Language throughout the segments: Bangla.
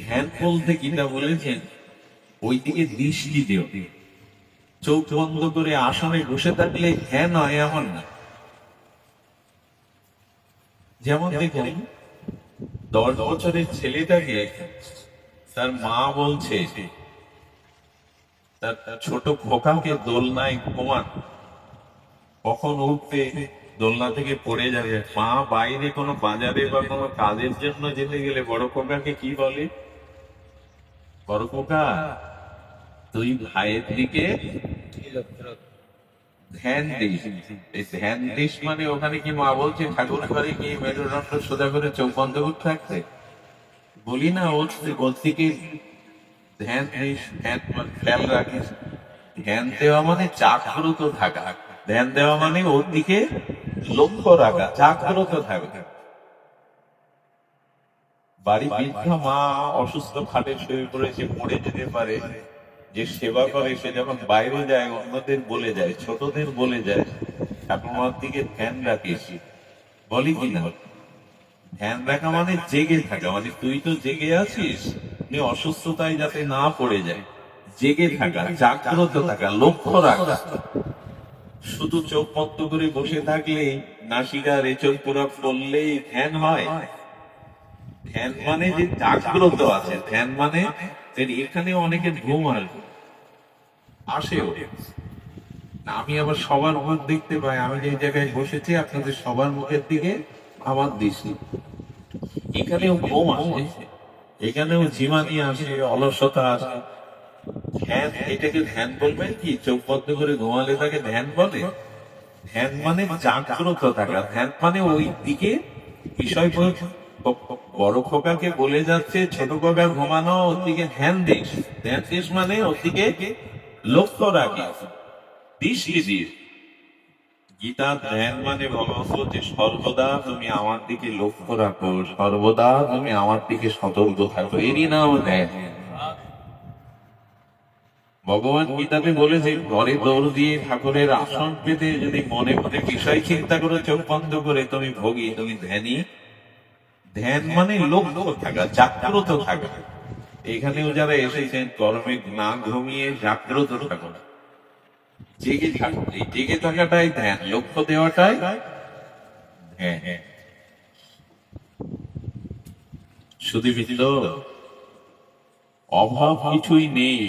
ধ্যান বলতে কিনা বলেছেন ওই দিকে দৃষ্টি দিও, চোখ বন্ধ করে আসনে বসে থাকলে ধ্যান হয় এমন না। যেমন দেখুন 10 বছরের ছেলেটাকে তার মা বলছে তার ছোট খোকাকে দোলনায় ঘুমান, কখন উঠবে, দোলনা থেকে পড়ে যাবে। মা বাইরে কোনো বাজারে বা কোনো কাজের জন্য যেতে গেলে বড় খোকাকে কি বলে, বড় খোকা তুই ভাইয়ের দিকে ধ্যান দিস। এই ধ্যান দিস মানে ওখানে কি মা বলছে ঠাকুর ঘরে গিয়ে মেরুদণ্ড সোজা করে চোখ বন্ধ করে থাকতে? বলি না, ওর দিকে ধ্যান দিস, ধ্যান খেয়াল রাখিস। ধ্যান দেওয়া মানে জাগ্রত থাকা, ধ্যান দেওয়া মানে ওর দিকে লক্ষ্য রাখা, জাগ্রত থাকা। বাড়ি বৃদ্ধা মা অসুস্থ খাটে শুয়ে পড়েছে, পড়ে যেতে পারে, যে সেবা করে সে যখন বাইরে যায় অন্যদের বলে যায়, ছোটদের বলে যায় ঠাকুমার দিকে ধ্যান রাখিস। বলি কিনা, ধ্যান রাখা মানে জেগে থাকা, মানে তুই তো জেগে আছিস, তুই অসুস্থতায় যাতে না পড়ে যায়, জেগে থাকা, জাগ্রত থাকা, লক্ষ্য রাখা। শুধু চোখ বন্ধ করে বসে থাকলে, নাসিকার এচোখ পুরো করলেই ধ্যান হয়? ধ্যান মানে যে জাগ্রত আছে, ধ্যান মানে এখানে অনেকে ঘুম আসেও। আমি আবার সবার মুখ দেখতে পাই, আমি যে জায়গায় বসেছি আপনাদের সবার মুখের দিকে আমার দৃষ্টি, এখানেও ঘুম আসে, এখানেও ঝিমানি আসে, অলসতা আসে। ধ্যান, এটাকে ধ্যান বলবেন কি? চোখ বন্ধ করে ঘুমালে তাকে ধ্যান বলে? ধ্যান মানে জাগ্রত থাকা, ধ্যান মানে ওই দিকে বিষয়। বড় খোকাকে বলে যাচ্ছে ছোট খোকা ঘুমানো, ওর দিকে ধ্যান দিস। ধ্যান দিস মানে ওর দিকে লক্ষ্য রাখিস, দৃষ্টি দিস। গীতা ধ্যান মানে বলা হতো যে সর্বদা তুমি আমার দিকে লক্ষ্য রাখো, সর্বদা তুমি আমার দিকে সতর্ক থাকো, এরই নাম ধ্যান। ভগবান গীতাতে বলেছে ঘরে দৌড় দিয়ে ঠাকুরের আসন পেতে যদি মনে মনে বিষয় চিন্তা করে চোখ বন্ধ করে তুমি ভোগী, তুমি ধ্যানী। ধ্যান মানে লক্ষ্য থাকা, জাগ্রত থাকা। এখানেও যারা এসেছেন কর্মে না ঘুমিয়ে জাগ্রত থাকুন, জেগে থাকুন। এই জেগে থাকাটাই ধ্যান, লক্ষ্য দেওয়াটাই ধ্যান। শুধু বিন্দু অভাব কিছুই নেই,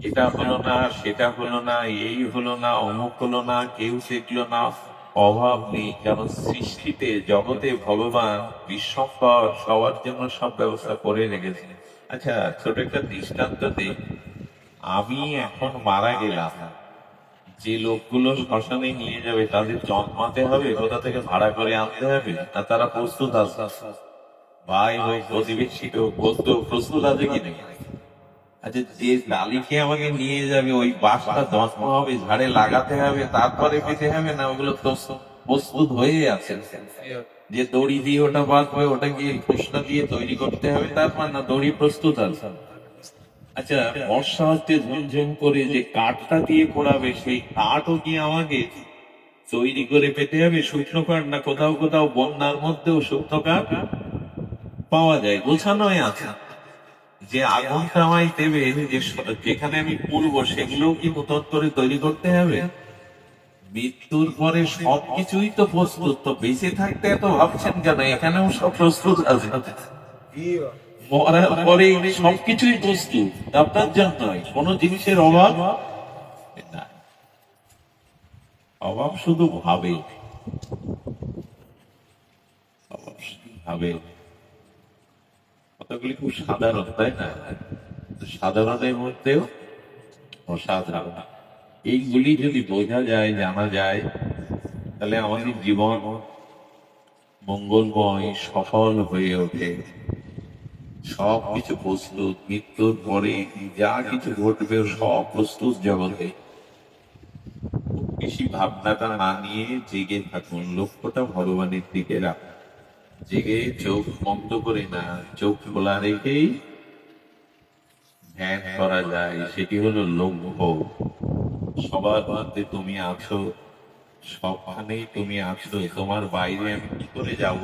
এটা হলো না, সেটা হলো না, এই হলো না, অমুক হলো না, কেউ শিখলো না, অভাব নেই। কারণ সৃষ্টিতে, জগতে ভগবান বিশ্বম্ভর সবার জন্য সব ব্যবস্থা করে রেখেছেন। আচ্ছা, ছোট একটা দৃষ্টান্ত দিই। আমি এখন মারা গেলাম, যে লোকগুলো শ্মশানে নিয়ে যাবে তাদের জন্মাতে হবে, কোথা থেকে ভাড়া করে আনতে হবে, না তারা প্রস্তুত আছে? ভাই হোক, প্রতিবেশী হোক, বন্ধু প্রস্তুত আছে কি নাকি? আচ্ছা, যে ডালিকে আমাকে নিয়ে যাবে ওই বাসটা জন্ম হবে, ঝাড়ে লাগাতে হবে, তারপরে পেতে হবে, না ওগুলো তো প্রস্তুত হয়ে আছে? যে দড়ি দিয়ে ওটা বাঁধবে, ওটা গিয়ে খোসটা দিয়ে তৈরি করতে হবে, তারপর না দড়ি প্রস্তুত আছে? আচ্ছা, বর্ষা হচ্ছে ঝুমঝুম করে, যে কাঠটা দিয়ে করাবে সেই কাঠও কি আমাকে তৈরি করে পেতে হবে? শুকনো কাঠ না কোথাও কোথাও বন্যার মধ্যেও শুকনো কাঠ পাওয়া যায়, গোছানোই আছে। যে আগুনটা আমায় দেবে, যে যেখানে আমি পুড়বো, সেগুলো কি নতুন করে তৈরি করতে হবে? মৃত্যুর পরে সবকিছুই তো প্রস্তুত, তো বেঁচে থাকতে এত ভাবছেন কেন? এখানেও সব প্রস্তুত আছে, মরার পরে সবকিছুই প্রস্তুত আপনার জন্যই, কোন জিনিসের অভাব না। অভাব শুধু ভাবে, অভাব শুধু ভাবে। কথাগুলি খুব সাধারণ, তাই না? সাধারণের মধ্যেও অসাধারণ। এইগুলি যদি বোঝা যায়, জানা যায়, তাহলে আমাদের জীবন মঙ্গলময়, সফল হয়ে ওঠে। সবকিছু প্রস্তুত, মৃত্যুর পরে যা কিছু ঘটবে সব প্রস্তুত জগতে। বেশি ভাবনাটা না নিয়ে জেগে থাকুন, লক্ষ্যটা ভগবানের দিকে রাখুন। জেগে চোখ বন্ধ করে না, চোখ খোলা রেখেই ধ্যান করা যায়, সেটি হলো লক্ষ্য। সবার মধ্যে তুমি আছো, সবখানেই তুমি আছো, তোমার বাইরে আমি কি করে যাব?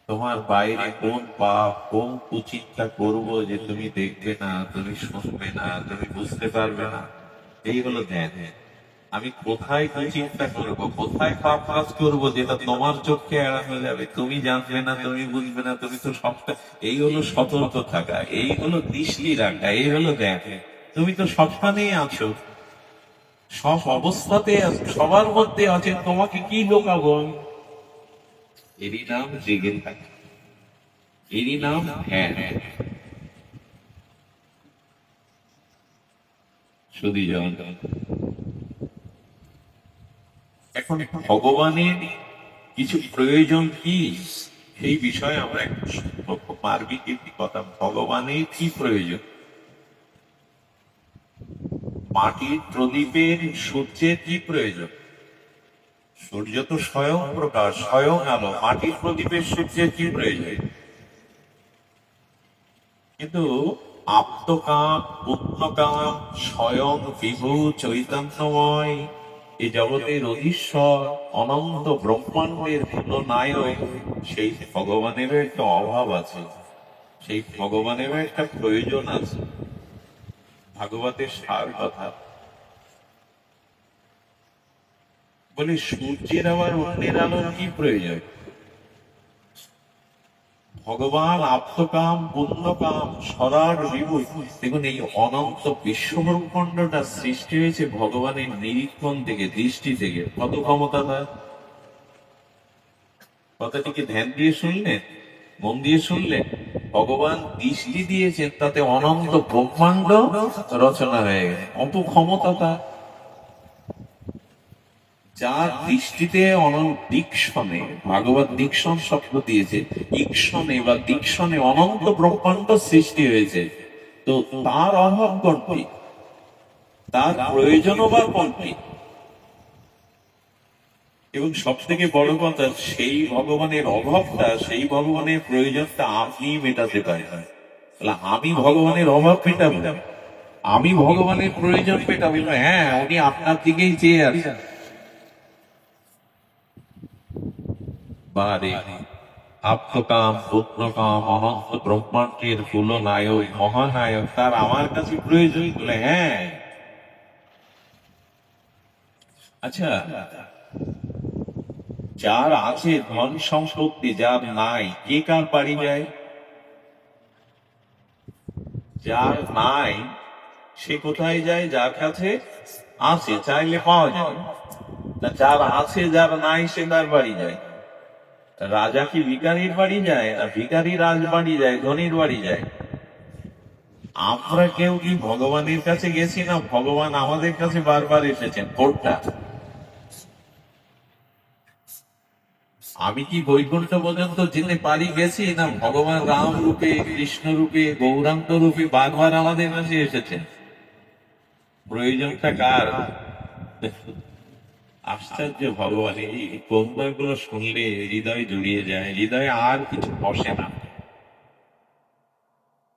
তোমার বাইরে কোন পাপ কোন কুচিন্তা করবো যে তুমি দেখবে না, তুমি শুনবে না, তুমি বুঝতে পারবে না, এই হলো ধ্যান। আমি কোথায় কুচিন্তা করবো, কোথায় পাপ কাজ করবো যেটা তোমার চোখকে এড়ানো যাবে, তুমি জানবে না, তুমি বুঝবে না, তুমি তো সবটা। এই হলো সতর্ক থাকা, এই হলো দৃষ্টি রাখা, এই হলো ধ্যান। তুমি তো সবখানেই আছো, সব অবস্থাতে আছো, সবার মধ্যে আছে, তোমাকে কি লোকাবো আমি? এরই নাম জেগে থাকা, এরই নাম ধ্যান। শুধু জন এখন ভগবানের কিছু প্রয়োজন কি, সেই বিষয়ে আমরা একটু মার্মিক একটি কথা। ভগবানের কি প্রয়োজন? মাটির প্রদীপের সূর্যের কি প্রয়োজন? সূর্য তো স্বয়ং প্রকাশ, স্বয়ং আলো। মাটির প্রদীপের সূর্যের কি প্রয়োজন? কিন্তু আপ্তকাম, পুণ্যকাম, স্বয়ং বিভু চৈতন্যময়, এই জগতের অধীশ্বর, অনন্ত ব্রহ্মাণ্ডের কোনো নায়ক, সেই ভগবানেরও একটা অভাব আছে, সেই ভগবানেরও একটা প্রয়োজন আছে। ভাগবতের সার কথা বলে, সূর্যের আবার অন্যের আলোর কি প্রয়োজন? ভগবান আপ্তকাম, পুণ্যকাম, সরার বিভু। দেখুন, এই অনন্ত বিশ্বব্রহ্মাণ্ডটা সৃষ্টি হয়েছে ভগবানের নিরীক্ষণ থেকে, দৃষ্টি থেকে। কত ক্ষমতা তার! কথাটিকে ধ্যান দিয়ে শুনলেন, মন দিয়ে শুনলেন। ভগবান দৃষ্টি দিয়েছেন, তাতে অনন্ত ব্রহ্মাণ্ড রচনা হয়ে গেছে। কত ক্ষমতা তার! যার দৃষ্টিতে দীক্ষণে, ভাগবত দীক্ষণ শব্দ দিয়েছে, ঈক্ষণে বা দীক্ষণে অনন্ত ব্রহ্মাণ্ড সৃষ্টি হয়েছে। তো তার অভাব কোনটি, তার প্রয়োজন বা কোনটি? এবং সব থেকে বড় কথা, সেই ভগবানের অভাবটা, সেই ভগবানের প্রয়োজনটা আপনি মেটাতে পারেন। আমি ভগবানের অভাব মেটাবো, আমি ভগবানের প্রয়োজন মেটাবো? হ্যাঁ, উনি আপনার দিকেই চেয়ে আছেন। বারে আপ্তকাম, পুত্রকাম, অনন্ত ব্রহ্মাণ্ডের কুল নায়ক, মহানায়ক, তার আমার কাছে প্রয়োজন। বলে হ্যাঁ। আচ্ছা, যার আছে ধন সম্পত্তি, যার নাই, কে কার বাড়ি যায়? যার নাই সে কোথায় যায়? যার কাছে আছে, চাইলে পাওয়া যায়। যার আছে, যার নাই, সে কার বাড়ি যায়? রাজা কি ভিখারির বাড়ি যায়, না ভিখারি রাজ বাড়ি যায়, ধনির বাড়ি যায়? আমরা কেউ কি ভগবানের কাছে গেছি, না ভগবান আমাদের কাছে বারবার এসেছেন? কোনটা? আমি কি বৈকুণ্ঠ পর্যন্ত যেতে পারি গেছি, না ভগবান রাম রূপে, কৃষ্ণ রূপে, গৌরাঙ্গ রূপে বারবার আমাদের কাছে এসেছেন? প্রয়োজনটা কার? আশ্চর্য! ভগবান এই গুলো শুনলে হৃদয় জুড়িয়ে যায়, হৃদয়ে আর কিছু বসে না।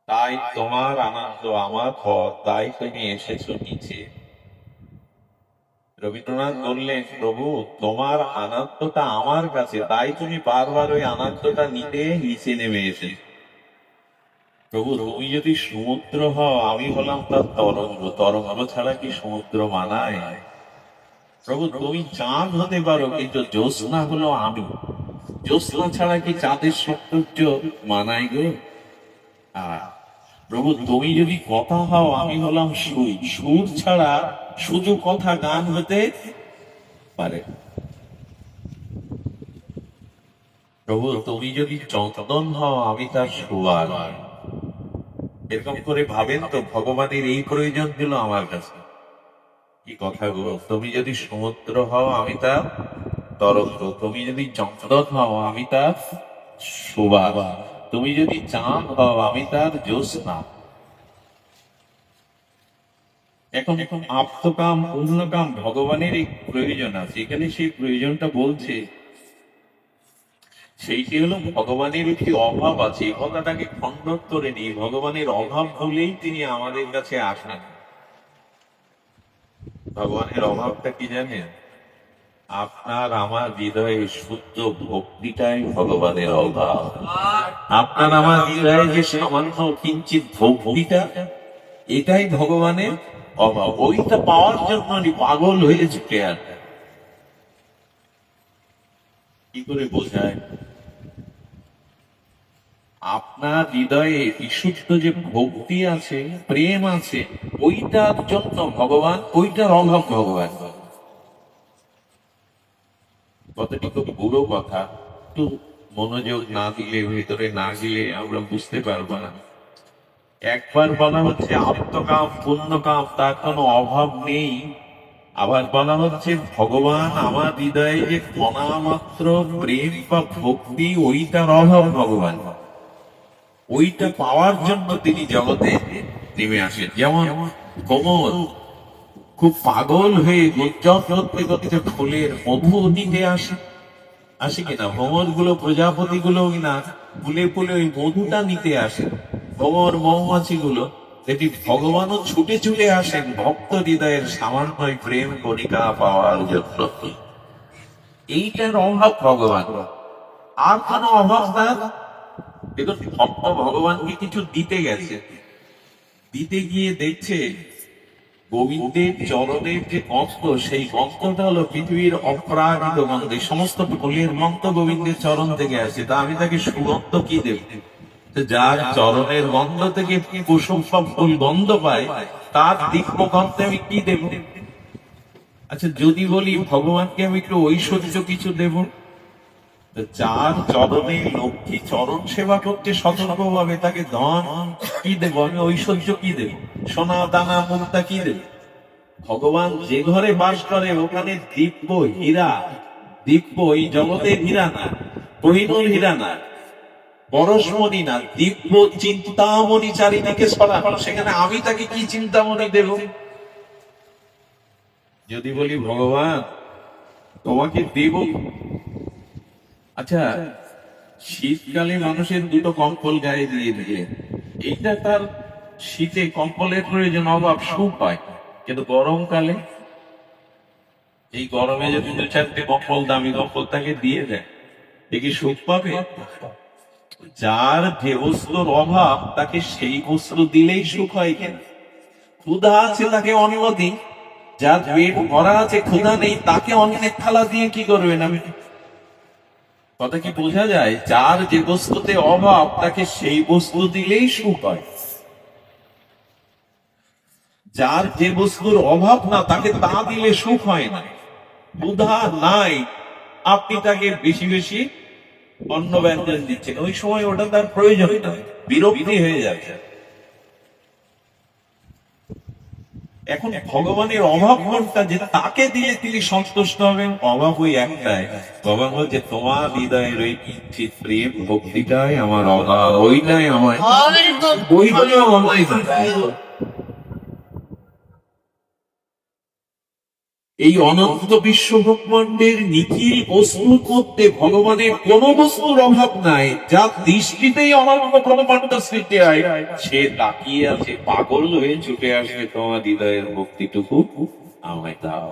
তাই তোমার আনন্দ আমার পথ, তাই তুমি এসেছো নিচে। রবীন্দ্রনাথ বললেন, প্রভু তোমার আনন্দটা আমার কাছে, তাই তুমি বারবার ওই আনন্দটা নিতে নিচে নেমে এসে। প্রভু তুমি যদি সমুদ্র হও, আমি হলাম তার তরঙ্গ, তরঙ্গ ছাড়া কি সমুদ্র মানায়? প্রভু তুমি চাঁদ হতে পারো, কিন্তু জ্যোৎস্না হলো আমি, জ্যোৎস্না ছাড়া কি চাঁদের সৌন্দর্য মানায় গো? প্রভু তুমি যদি কথা হও, আমি হলাম সুর, সুর ছাড়া শুধু কথা গান হতে পারে। প্রভু তুমি যদি চন্দন হও, আমি তার সুবাস। এরকম করে ভাবেন তো, ভগবানের এই প্রয়োজন ছিল আমার কাছে। কি কথাগুলো! তুমি যদি সমুদ্র হও, আমি তার তরঙ্গ। তুমি যদি চন্দন হও, আমি তার সুবাস। তুমি যদি চাঁদ হও, আমি তার জ্যোৎস্না। এখন এখন আপ্তকাম, পূর্ণকাম, ভগবানের এই প্রয়োজন আছে। এখানে সেই প্রয়োজনটা বলছে, সেইটি হলো ভগবানের একটি অভাব আছে। এই কথাটাকে খণ্ডন করে নিয়ে, ভগবানের অভাব বলেই তিনি আমাদের কাছে আসেন। ভগবানের অভাবটা কি জানেন? আপনার আমার হৃদয়ে শুদ্ধ ভক্তিটাই ভগবানের অভাব। আপনার আমার হৃদয়ে যে সামান্য কিঞ্চিত ভক্তিটা, এটাই ভগবানের অভাব। ওইটা পাওয়ার জন্য আমি পাগল হয়ে ছুটে আসে। কি করে বোঝায়? আপনার হৃদয়ে বিশুদ্ধ যে ভক্তি আছে, প্রেম আছে, ওইটার জন্য ভগবান, ওইটার অভাব ভগবান। কথাটি খুব বুড়ো কথা, একটু মনোযোগ না দিলে, ভেতরে না গেলে আমরা বুঝতে পারবো না। একবার বলা হচ্ছে আত্মকাম পুণ্যকাম, তার কোনো অভাব নেই। আবার বলা হচ্ছে ভগবান আমার হৃদয়ে যে কণা মাত্র প্রেম বা ভক্তি, ওইটার অভাব ভগবান। ওইটা পাওয়ার জন্য তিনি জগতে নেমে আসেন। যেমন কোমল খুব পাগল হয়ে গুঞ্জন করতে করতে ফুলের মধু নিতে আসে, আসে কিনা? ভ্রমর গুলো, প্রজাপতি গুলো কিনা ফুলে ফুলে ওই মধুটা নিতে আসে। ভ্রমর মৌমাছি গুলো, সেটি ভগবানও ছুটে ছুটে আসেন ভক্ত হৃদয়ের সামান্য প্রেম কণিকা পাওয়ার জন্য। এইটার অভাব ভগবান, আর কোনো অভাব না। দেখুন, ভক্ত ভগবানকে কিছু দিতে গেছে, দিতে গিয়ে দেখছে গোবিন্দের চরণের যে গন্ধ, সেই গন্ধটা হলো পৃথিবীর অপরাজিত গন্ধ। সমস্ত ফুলের গন্ধ গোবিন্দের চরণ থেকে আসে, তা আমি তাকে সুগন্ধ কি দেব? যার চরণের গন্ধ থেকে কুসুম সব ফুল গন্ধ পায়, তার দিব্য গন্ধে আমি কি দেব? আচ্ছা, যদি বলি ভগবানকে আমি একটু ঐশ্বর্য কিছু দেব, যার চরণে লক্ষ্মী চরণ সেবা করতে সতর্ক ভাবে, তাকে ধন কি দেব? আমি ঐশ্বর্য কি দেব? সোনা দানা মুক্তা কি দেব? ভগবান যে ঘরে বাস করে ওখানে দিব্য হীরা, দিব্য এই জগতের হীরা না, কোহিনূর হীরা না, পরশমণি না, দিব্য চিন্তামণি চারিদিকে ছড়ানো। সেখানে আমি তাকে কি চিন্তামণি দেব? যদি বলি ভগবান তোমাকে দেব, আচ্ছা শীতকালে মানুষের দুটো কম্বল গায়ে দিয়ে দিয়ে, এইটা তার শীতে কম্বলের প্রয়োজন, অভাব, সুখ হয়। কিন্তু গরমকালে, এই গরমে যদি দু চারটে কম্বল, দামি কম্বল তাকে দিয়ে দেয়, এ কি সুখ পাবে? যার যে বস্তুর অভাব, তাকে সেই বস্ত্র দিলেই সুখ হয়। কেন? ক্ষুধা আছে তাকে অন্ন দিই, যার পেট ভরা আছে ক্ষুধা নেই, তাকে অন্নের থালা দিয়ে কি করবেন? আমি কথা কি বোঝা যায়? যার যে বস্তুতে অভাব, তাকে সেই বস্তু দিলেই সুখ হয়। যার যে বস্তুর অভাব না, তাকে তা দিলে সুখ হয় না। ক্ষুধা নাই, আপনি তাকে বেশি বেশি অন্ন ব্যঞ্জন দিচ্ছেন, ওই সময় ওটা তার প্রয়োজন না, বিরক্তি হয়ে যাচ্ছে। এখন ভগবানের অভাব কোনটা যে তাকে দিলে তিনি সন্তুষ্ট হবেন? অভাব ওই একটাই, ভগবান বলছে তোমার হৃদয়ের ওই কিঞ্চিত প্রেম ভক্তিটাই আমার অভাব, ওইটাই আমায়, ওইটাই আমায়। এই অনন্ত বিশ্ব ব্রহ্মাণ্ডের নিখিল বস্তু করতে ভগবানের কোন বস্তুর অভাব নাই। যার দৃষ্টিতেই অনন্ত ব্রহ্মাণ্ড সৃষ্টি হয়, সে তাকিয়ে আছে, পাগল হয়ে ছুটে আসবে তোমার হৃদয়ের ভক্তিটুকু আমায় দাও।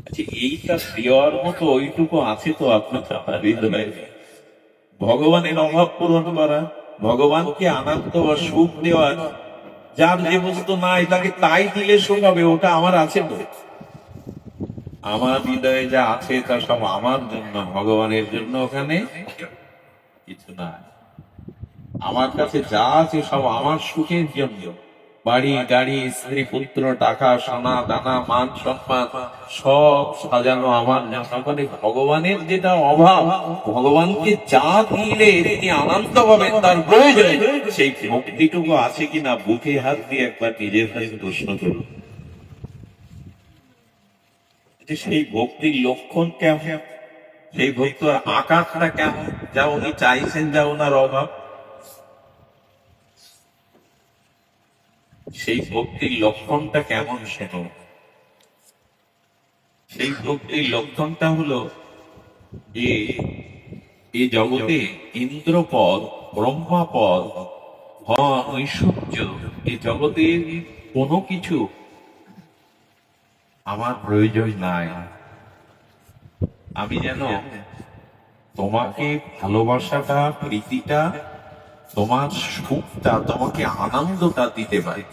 আচ্ছা, এইটা দেওয়ার মতো ওইটুকু আছে তো আপনার আমার হৃদয়ে? ভগবানের অভাব পূরণ করা, ভগবানকে আনন্দ বা সুখ দেওয়ার, যার যে বস্তু নাই তাকে তাই দিলে সুখ হবে, ওটা আমার আছে তো? আমার হৃদয়ে যা আছে তা সব আমার জন্য, ভগবানের জন্য ওখানে কিছু নাই। আমার কাছে যা আছে সব আমার সুখের জন্য, বাড়ি গাড়ি স্ত্রী পুত্র টাকা সোনা দানা মান সম্মান সব সাজানো আমার জন্য। মানে ভগবানের যেটা অভাব, ভগবানকে যা দিলে তিনি আনন্দ পাবেন তার প্রয়োজন, সেই ভক্তিটুকু আছে কিনা বুকে হাত দিয়ে একবার নিজের কাছে প্রশ্ন করুন। সেই ভক্তির লক্ষণ কেমন, সেই ভক্তির আকারটা কেমন, যা উনি চাইছেন, যা ওনার অভাব, সেই ভক্তির লক্ষণটা কেমন শোনো। সেই ভক্তির লক্ষণটা হলো যে এই জগতে ইন্দ্রপদ, ব্রহ্মাপদ, ধন, ঐশ্বর্য, এই জগতের কোনো কিছু আমার প্রয়োজন নাই। আমি যেন তোমাকে ভালোবাসাটা, প্রীতিটা, তোমার সুখটা, তোমাকে আনন্দটা দিতে পারি।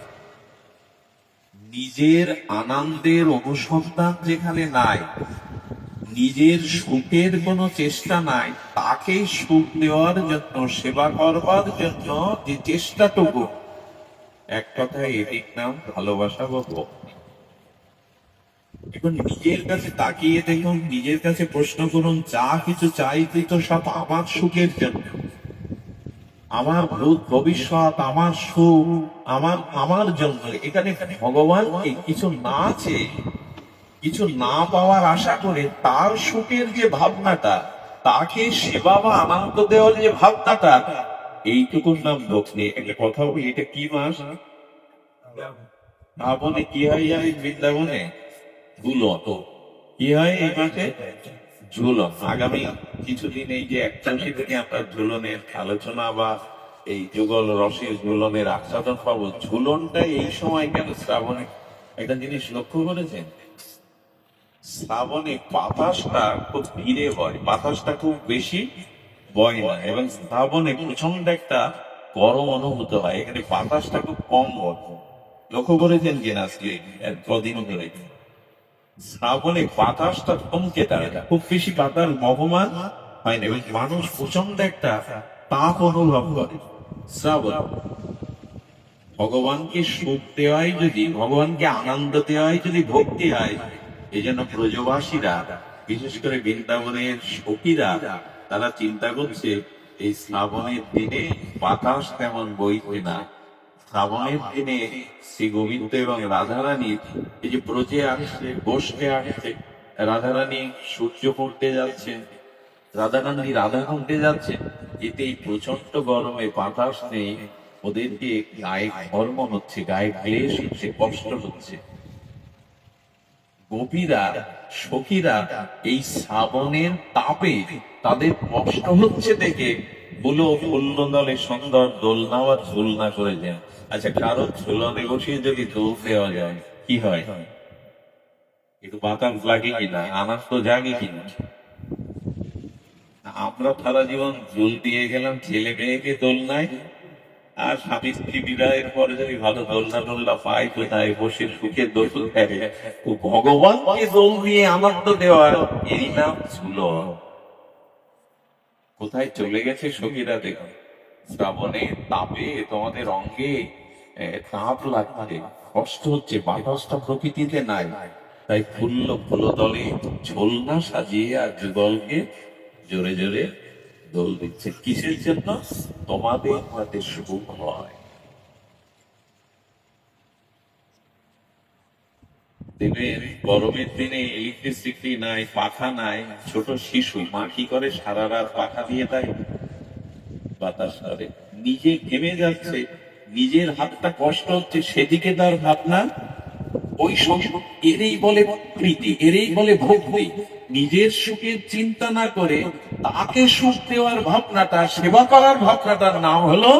নিজের আনন্দের অনুসন্ধান যেখানে নাই, নিজের সুখের কোনো চেষ্টা নাই, তাকে সুখ দেওয়ার জন্য, সেবা করবার জন্য যে চেষ্টাটুকু, এক কথায় এটির নাম ভালোবাসা বা ভক্তি। এখন নিজের কাছে তাকিয়ে দেখুন, নিজের কাছে প্রশ্ন করুন, যা কিছু চাইতে তো সব আমার সুখের জন্য, আমার ভূত ভবিষ্যৎ, আমার সুখ, আমার জন্য। এখানে ভগবান কিছু না চেয়ে, কিছু না পাওয়ার আশা করে, তার সুখের যে ভাবনাটা, তাকে সেবা বা আনন্দ দেওয়ার যে ভাবনাটা, এইটুকুর নাম ভক্তি। একটা কথা বলি, এটা কি মাস? শ্রাবণে কি হয় জানি? বৃন্দাবনে ঝুলন। কি হয় এই মাসে? ঝুলন। আগামী কিছুদিন এই যে 81 থেকে আমরা ঝুলনের আলোচনা বা এই যুগল রসের ঝুলনের আস্বাদন পাবো। ঝুলনটা এই সময় কেন শ্রাবণে? একটা জিনিস লক্ষ্য করেছেন, শ্রাবণে বাতাসটা খুব ধীরে বয়, বাতাসটা খুব বেশি বয় না, এবং শ্রাবণে প্রচন্ড একটা গরম অনুভূত হয়। এখানে বাতাসটা খুব কম বয়। লক্ষ্য করেছেন কিনা আজকে কদিন ধরে? শ্রাবণে বাতাসটা থমকে দাঁড়ায়, খুব বেশি বাতাস বহমান হয় না, এবং মানুষ প্রচন্ড একটা তাপ অনুভব করে। শ্রাবণ ভগবানকে সুখ দেওয়াই যদি, ভগবানকে আনন্দ দেওয়াই যদি ভক্তি হয়, এই জন্য ব্রজবাসীরা, বিশেষ করে বৃন্দাবনের সখীরা, তারা চিন্তা করছে এই শ্রাবণের দিনে বাতাস তেমন বইবে না। শ্রাবণের দিনে শ্রী গোবিন্দ এবং রাধারানীর এই যে ব্রজে আসছে, বসতে আসছে, রাধারানী সূর্য পড়তে যাচ্ছেন, রাধাকান্দি রাধা কুণ্ডে যাচ্ছেন, এতে এই প্রচন্ড গরমে বাতাস নেই, ওদেরকে গায়ে হরমোন হচ্ছে, গায়ে ক্লেশ হচ্ছে, কষ্ট হচ্ছে। গোপীরা, সখীরা এই শ্রাবণের তাপে তাদের কষ্ট হচ্ছে দেখে বলো ফুল্লদলে সুন্দর দোলনা বা ঝুলনা করে যায়। আচ্ছা, কারো ঝুলনে বসিয়ে যদি দোল দেওয়া যায়, কি হয়? একটু বাতাস লাগে কিনা, আনন্দ জাগে কিনা? আমরা সারা জীবন ঝুল দিয়ে গেলাম ছেলে মেয়েকে দোলনায়, আর স্বামী স্ত্রী বিদায়ের পরে যদি ভালো দোলনা টোলনা পাই, কোথায় বসে সুখের দোল খেলে, তো ভগবানকে দোল দিয়ে আনন্দ দেওয়া, এই নাম ঝুলন। কোথায় চলে গেছে সখীরা দেখো। শ্রাবণের তাপে তোমাদের অঙ্গে তাপ লাগছে, কষ্ট হচ্ছে, বাতাসটা প্রকৃতিতে নাই, তাই ফুলদলে ঝোলনা সাজিয়ে আর যুগলকে জোরে জোরে দোল দিচ্ছে। কিসের জন্য? তোমাদের হাতে সুখ হয়। দেখবেন গরমের দিনে ইলেকট্রিসিটি নাই, পাখা নাই, ছোট শিশু মা কি করে? সারা রাত পাখা দিয়ে দেয়, বাতাস করে, নিজে ঘেমে যাচ্ছে, নিজের হাতটা কষ্ট হচ্ছে, সেদিকে তার ভাবনা ওই সময়। এরই বলে প্রীতি, এরই বলে ভক্তি। নিজের সুখের চিন্তা না করে তাকে সুখ দেওয়ার ভাবনাটা, সেবা করার ভাবনাটার নাম হলো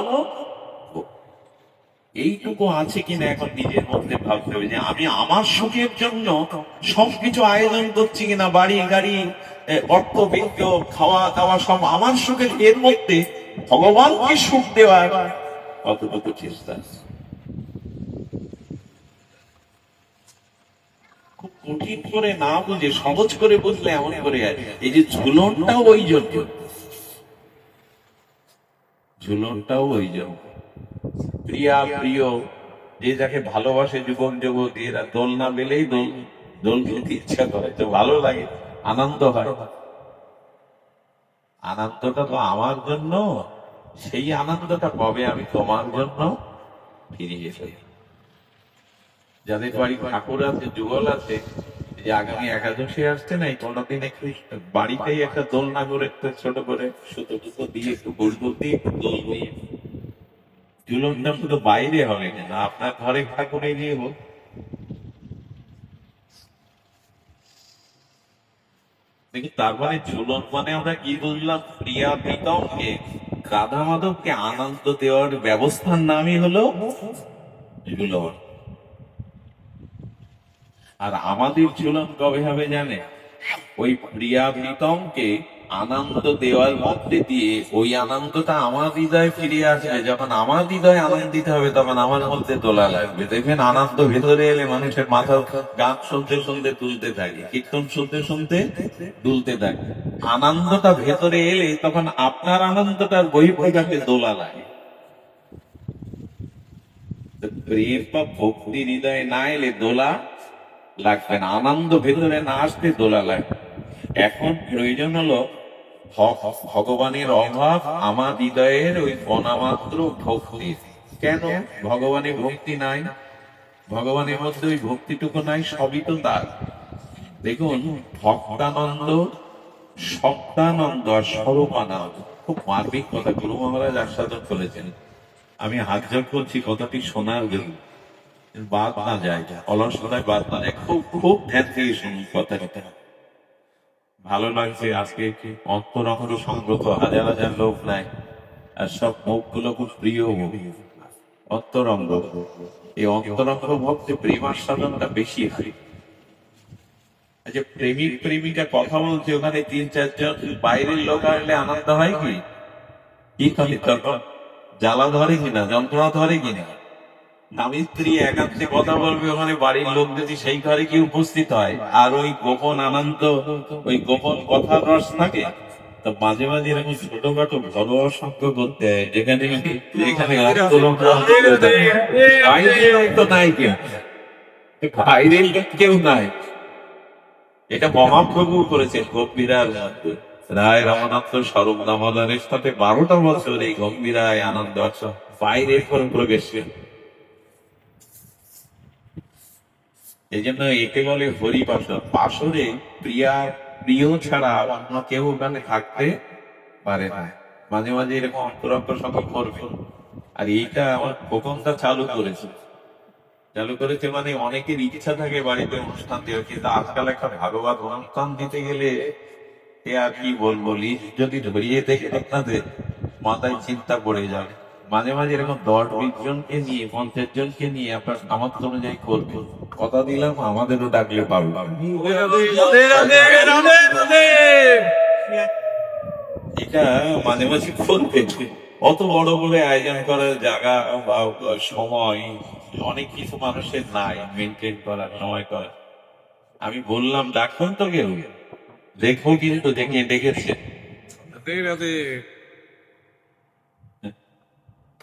এইটুকু আছে কিনা এখন নিজের মধ্যে ভাবতে হবে, যে আমি আমার সুখের জন্য সবকিছু আয়োজন করছি কিনা, বাড়ি গাড়ি, অর্থ বিত্ত, খাওয়া দাওয়া সব আমার সুখের, এর মধ্যে ভগবানকে সুখ দেওয়ার কতটুকু চেষ্টা। খুব কঠিন করে না বুঝে সহজ করে বুঝলে এমন করে আছে। এই যে ঝুলনটাও ওই জন্য, ঝুলনটাও ওই জন্য। প্রিয়া প্রিয়, যে যাকে ভালোবাসে যুবক যুবতী, এরা দোল না পেলেই দোল খেতে ইচ্ছা করে, তো ভালো লাগে, আনন্দ হয়। আনন্দটা তো আমার জন্য, সেই আনন্দটা কবে আমি তোমার জন্য ফিরে এসে। যাদের বাড়ি ঠাকুর আছে, যুগল আছে, যে আগামী একাদশী আসছে না, এই 15 দিন একটু বাড়িতেই একটা দোলনা করে, একটা ছোট করে সুতো টুতো দিয়ে, একটু গুড় দিয়ে একটু দোল দিয়ে, ঝুলনটা শুধু বাইরে হবে না, আপনার ঘরে ঠাকুরে নিয়ে হোক। দেখি তার মানে ঝুলন মানে আমরা কি বুঝলাম? প্রিয়া প্রীতমকে, রাধা মাধবকে আনন্দ দেওয়ার ব্যবস্থার নামই হলো ঝুলন। আর আমাদের ঝুলন কবে হবে জানে? ওই প্রিয়া প্রীতমকে আনন্দ দেওয়ার মধ্যে দিয়ে ওই আনন্দটা আমার হৃদয়ে ফিরে আসবে। যখন আমার হৃদয় আনন্দিত হবে তখন আমার মধ্যে দোলা লাগবে। দেখবেন আনন্দ ভেতরে এলে মানুষের মাথা গান শুনতে শুনতে দুলতে থাকে, কীর্তন শুনতে শুনতে দুলতে থাকে। আনন্দটা ভেতরে এলে তখন আপনার আনন্দটার বহিঃপ্রকাশে দোলা লাগে। প্রেম বা ভক্তি হৃদয়ে না এলে দোলা লাগবে না, আনন্দ ভেতরে না আসলে দোলা লাগবে। এখন প্রয়োজন হলো ভগবানের অভাব আমার হৃদয়ের ওই অনামাত্র ভক্তি। কেন ভগবানের ভক্তি নাই? ভগবানের মধ্যে ওই ভক্তিটুকু নাই, সবই তো তার। দেখুন, ভক্তানন্দ, সত্যানন্দ আর স্বরূপানন্দ, খুব মার্মিক কথা গুরু মহারাজ আস্বাদন করেছেন। আমি হাত জোর করছি কথাটি শোনার জন্য, বাদ না যায়, অলসতায় বাদ না যায়। খুব খুব ধ্যান থেকে শুনুন কথাটা। ভালো লাগছে আজকে অন্তরঙ্গ সংগ্রহ, হাজার হাজার লোক নাই, আর সব মুখগুলো খুব প্রিয় মুখ। অন্তরঙ্গ, এই অন্তরঙ্গ ভক্তে প্রেমাস্বাদনটা বেশি হয়। আচ্ছা, প্রেমিক প্রেমিকা কথা বলছে, ওখানে ৩-৪ জন বাইরের লোক আসলে আনন্দ হয় কি? কি খালি তখন জ্বালা ধরে কিনা, যন্ত্রণা ধরে কিনা? স্বামী স্ত্রী একান্তে কথা বলবে, ওখানে বাড়ির লোক যদি সেই ঘরে কি উপস্থিত হয়, আর ওই গোপন আনন্দ, ওই গোপন কথার রস থাকে, তো মাঝে মাঝে এরকম ছোটখাটো ঘরোয়া সঙ্গ করতে হয়, যেখানে নাই কেউ, বাইরের কেউ নাই। এটা মহাপ্রভু করেছেন গম্ভীরার মধ্যে। রায় রামানন্দ স্বরূপ দামোদরের সাথে 12টা বছর এই গম্ভীরায় আনন্দ বাইরের করে প্রবেশ। এই জন্য একে বলে হরি পাশর। পাশরে প্রিয় ছাড়া অন্য কেউ ওখানে থাকতে পারে না। মাঝে মাঝে এরকম অন্তরঙ্গ সঙ্গ করবে। আর এইটা আমার খোকনটা চালু করেছে মানে অনেকের ইচ্ছা থাকে বাড়িতে অনুষ্ঠান দেওয়ার, কিন্তু আজকাল একটা ভাগবত অনুষ্ঠান দিতে গেলে এ আর কি বলবো, লিস্ট যদি ধরিয়ে দেখে আপনাদের মাথায় চিন্তা পড়ে যাবে। মাঝে মাঝে এরকম 10-20 জনকে নিয়ে, 50 জনকে নিয়ে আপনার সামর্থ্য অনুযায়ী করবে। কথা দিলাম আমাদেরও ডাকলে পারবো। এটা মাঝে মাঝে করবে। অত বড় বড় আয়োজন করার জায়গা বা সময় অনেক কিছু মানুষের নাই, মেনটেন করার সময় করার। আমি বললাম ডাকুন তো কেউ, দেখবো কিন্তু ডেকেছে।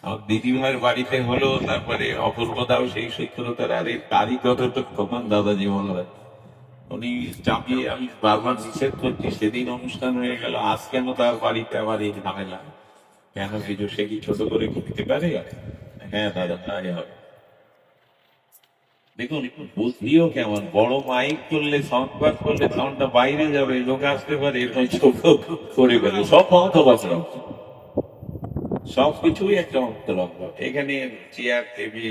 আমার দিদিভাইয়ের বাড়িতে হলো, তারপরে অপূর্বতাও সেই সূত্রতার। আরে তারই যতটুক তখন দাদা জীবন উনি চাপিয়ে, আমি বারবার নিষেধ করছি। সেদিন অনুষ্ঠান হয়ে গেল, আজ কেন তার বাড়িতে আবার এই ঝামেলা? কেন কিছু সে কি ছোট করে কিনতে পারে? হ্যাঁ দাদা, তাই হবে। দেখুন বুদ্ধিও কেমন, বড় মাইক করলে, সাউন্ড বার করলে সাউন্ডটা বাইরে যাবে, লোক আসতে পারে, এরকম ছোট করে ফেলে। সব অন্তরঙ্গ, সবকিছুই একটা অন্তরঙ্গ। এখানে চেয়ার টেবিল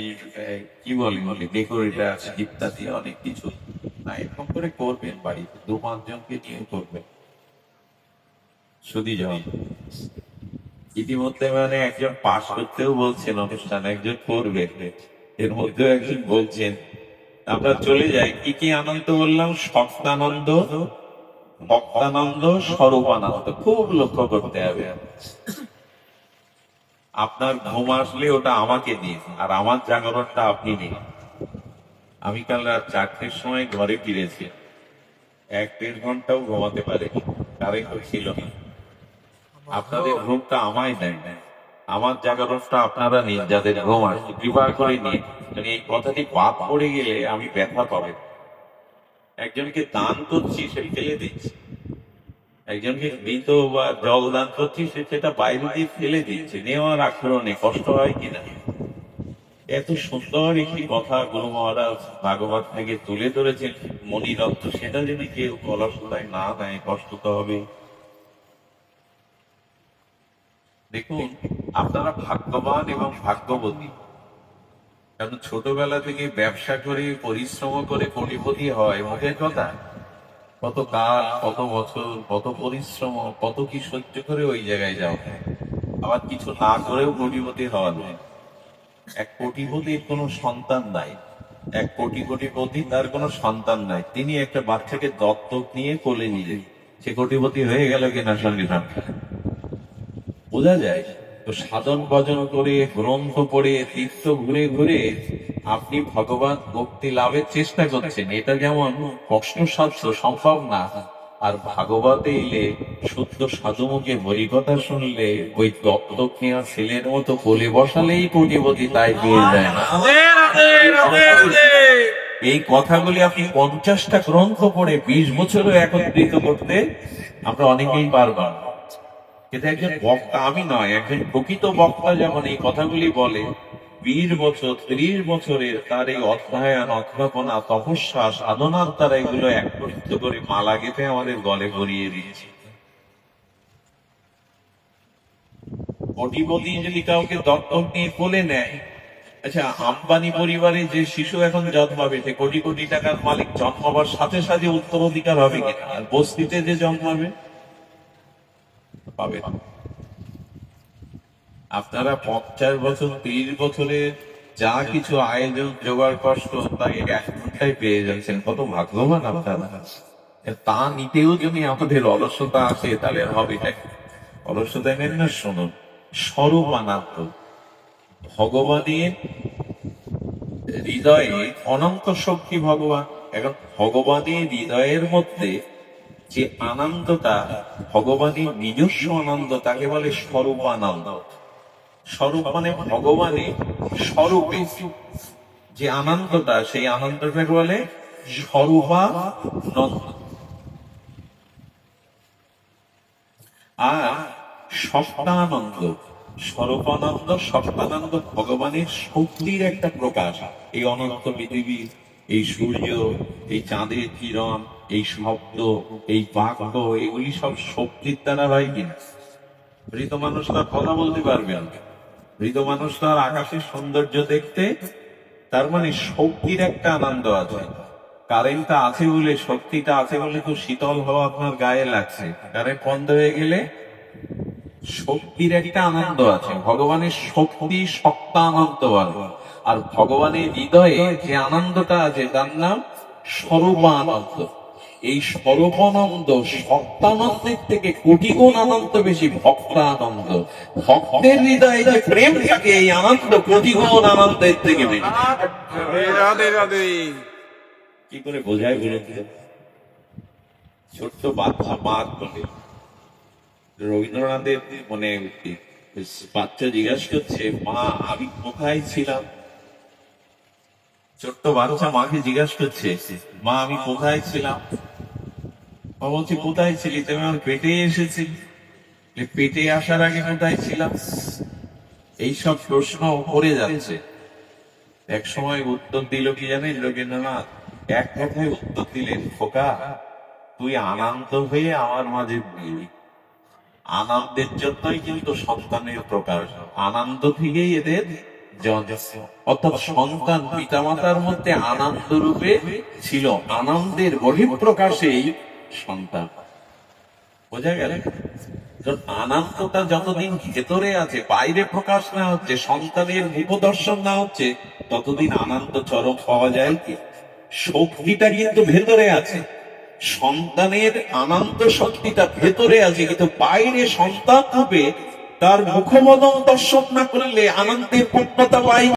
কি বলে ডেকোরেটার ইত্যাদি অনেক কিছু না, এরকম করে করবেন বাড়িতে 2-5 জনকে নিয়ে করবেন। শুধু যান ইতিমধ্যে মানে একজন পাশ করতেও বলছেন অনুষ্ঠান, একজন করবে, এর মধ্যে একজন বলছেন। আমরা চলে যাই, কি কি আনন্দ বললাম? সত্যানন্দ, ভক্তানন্দ, স্বরূপানন্দ। খুব লক্ষ্য করতে হবে। আপনার ঘুম আসলে ওটা আমাকে দিন, আর আমার জাগরণটা আপনি নিন। আমি কাল রাত 4টের সময় ঘরে ফিরেছি, 1-1.5 ঘন্টাও ঘুমাতে পারে, কারেন্ট ছিল না। আপনাদের ঘুমটা আমায় দেয় না, আমার জাগরণটা আপনারা নিন, যাদের ঘুম আসে কৃপা করে নিন। এই কথাটি বাদ পড়ে গেলে আমি ব্যথা পাবে। একজনকে দান করছি, সে ফেলে দিচ্ছি। একজনকে মৃত বা জল দান করছি, সেটা বাইরে দিয়ে ফেলে দিচ্ছে। নেওয়ার আগ্রহে কষ্ট হয় কিনা? এত সুন্দর একটি কথা গুরু মহারাজ ভাগবত থেকে তুলে ধরেছেন মণিরত্ন, সেটা যদি কেউ অলসতায় না দেয়, কষ্ট তো হবে। দেখুন, আপনারা ভাগ্যবান এবং ভাগ্যবতী, কারণ ছোটবেলা থেকে ব্যবসা করে, পরিশ্রম করে কোটিপতি হয় মুখের কথা। কত কাল, কত বছর, কত পরিশ্রম, কত কি সহ্য করে ওই জায়গায় যাও। আবার কিছু না করেও কোটিপতি হওয়া যায়। এক কোটিপতির কোনো সন্তান নাই, এক কোটি কোটিপতি, তার কোনো সন্তান নাই, তিনি একটা বাচ্চাকে দত্তক নিয়ে কোলে নিলেন, সে কোটিপতি হয়ে গেল কিনা সঙ্গে সঙ্গে বোঝা যায়। তো সাধন ভজন করে, গ্রন্থ পড়ে, তীর্থ ঘুরে ঘুরে আপনি ভগবান ভক্তি লাভের চেষ্টা করছেন, এটা যেমন কষ্টসাধ্য, সম্ভব না। আর ভাগবতে এলে, শুদ্ধ সাধুমুখে হরিকথা শুনলে, ওই দত্তক নেওয়া ছেলের মতো কোলে বসালেই কোটিপতি তাই পেয়ে যায় না। এই কথাগুলি আপনি 50টা গ্রন্থ পড়ে 20 বছরও একত্রিত করতে আমরা অনেকেই পারবো না। কিন্তু একজন বক্তা, আমি নয়, একজন প্রকৃত বক্তা যেমন এই কথাগুলি বলে, 20 বছর 30 বছরের তার এই অধ্যয়ন, অধ্যাপনা, তপস্যা, সাধনার দ্বারা এগুলো একত্রিত করে মালা গেঁথে আমাদের গলে ভরিয়ে দিয়েছে। কোটিপতি যদি কাউকে দত্তক নিয়ে কোলে নেয়, আচ্ছা আম্বানি পরিবারে যে শিশু এখন জন্মাবে, সে কোটি কোটি টাকার মালিক জন্মাবার সাথে সাথে উত্তরাধিকার হবে কিনা? আর বস্তিতে যে জন্মাবে পাবে না। আপনারা 50 বছর 30 বছরে যা কিছু আয়োজন জোগাড় কষ্ট তাই 1 ঘন্টায় পেয়ে যাচ্ছেন, কত ভাগ্যবান আপনারা। তা নিতেও যদি আমাদের অলসতা আসে তাহলে হবে না। অলসতা নেন না, শুনুন, স্বরূপ আনন্দ ভগবানের হৃদয়ে অনন্ত শক্তি ভগবান। এখন ভগবানের হৃদয়ের মধ্যে যে আনন্দটা, ভগবানের নিজস্ব আনন্দ, তাকে বলে স্বরূপ আনন্দ। স্বরূপ মানে ভগবানের স্বরূপে যে আনন্দটা, সেই আনন্দটাকে বলে স্বরূপানন্দ। আর সপ্তানন্দ, স্বরূপানন্দ, সপ্তানন্দ ভগবানের শক্তির একটা প্রকাশ। এই অনন্ত পৃথিবীর, এই সূর্য, এই চাঁদের কিরণ, এই শব্দ, এই বাক্য, এগুলি সব শক্তির দ্বারা হয় কিনা? মৃত মানুষ তার কথা বলতে পারবে না, মৃত মানুষ তার আকাশের সৌন্দর্য দেখতে, তার মানে শক্তির একটা আনন্দ আছে। কারেন্টটা আছে বলে, শক্তিটা আছে বলে তো শীতল হওয়া আপনার গায়ে লাগছে। কারেন্ট বন্ধ হয়ে গেলে শক্তির একটা আনন্দ আছে। ভগবানের শক্তি সপ্তানন্দ বলে। আর ভগবানের হৃদয়ে যে আনন্দটা আছে তার নাম স্বরূপানন্দ। এই স্বরূপানন্দ সপ্তানন্দের থেকে কোটি গুণ আনন্দ বেশি ভক্তানন্দ। ভক্তের হৃদয়ে যে প্রেম থাকে, এই আনন্দ কোটি গুণ আনন্দের থেকে বেশি। কি করে বোঝায় বলুন? ছোট্ট বাচ্চা মা বলে, রবীন্দ্রনাথের মনে বাচ্চা জিজ্ঞাসা করছে, মা আমি কোথায় ছিলাম? ছোট্ট বাচ্চা মাকে জিজ্ঞাসা করছে, মা আমি কোথায় ছিলাম? মা বলছে, কোথায় ছিলি? তুমি আমার পেটে এসেছি, পেটে আসার আগে কোথায় ছিলাম? এইসব প্রশ্ন করে যাচ্ছে। এক সময় উত্তর দিল কি জানেন রবীন্দ্রনাথ? এক কথায় উত্তর দিলেন, খোকা তুই আনন্দ হয়ে আমার মাঝে মিলি। আনন্দের জন্যই কিন্তু সন্তানের প্রকাশ, আনন্দ থেকেই এদের জন্ম। অর্থাৎ সন্তান পিতামাতার মধ্যে আনন্দ রূপে ছিল, আনন্দের বহিঃপ্রকাশেই সন্তান। বোঝা গেল? আনন্দটা যতদিন ভেতরে আছে, বাইরে প্রকাশ না হচ্ছে, সন্তানের উপদর্শন না হচ্ছে, ততদিন আনন্দ চরম পাওয়া যায় কি? শক্তিটা কিন্তু ভেতরে আছে, সন্তানের আনন্দ শক্তিটা ভেতরে আছে, কিন্তু বাইরে সন্তান হবে, তার মুখমদন দর্শন না করলে আনন্দের পূর্ণতা পাই।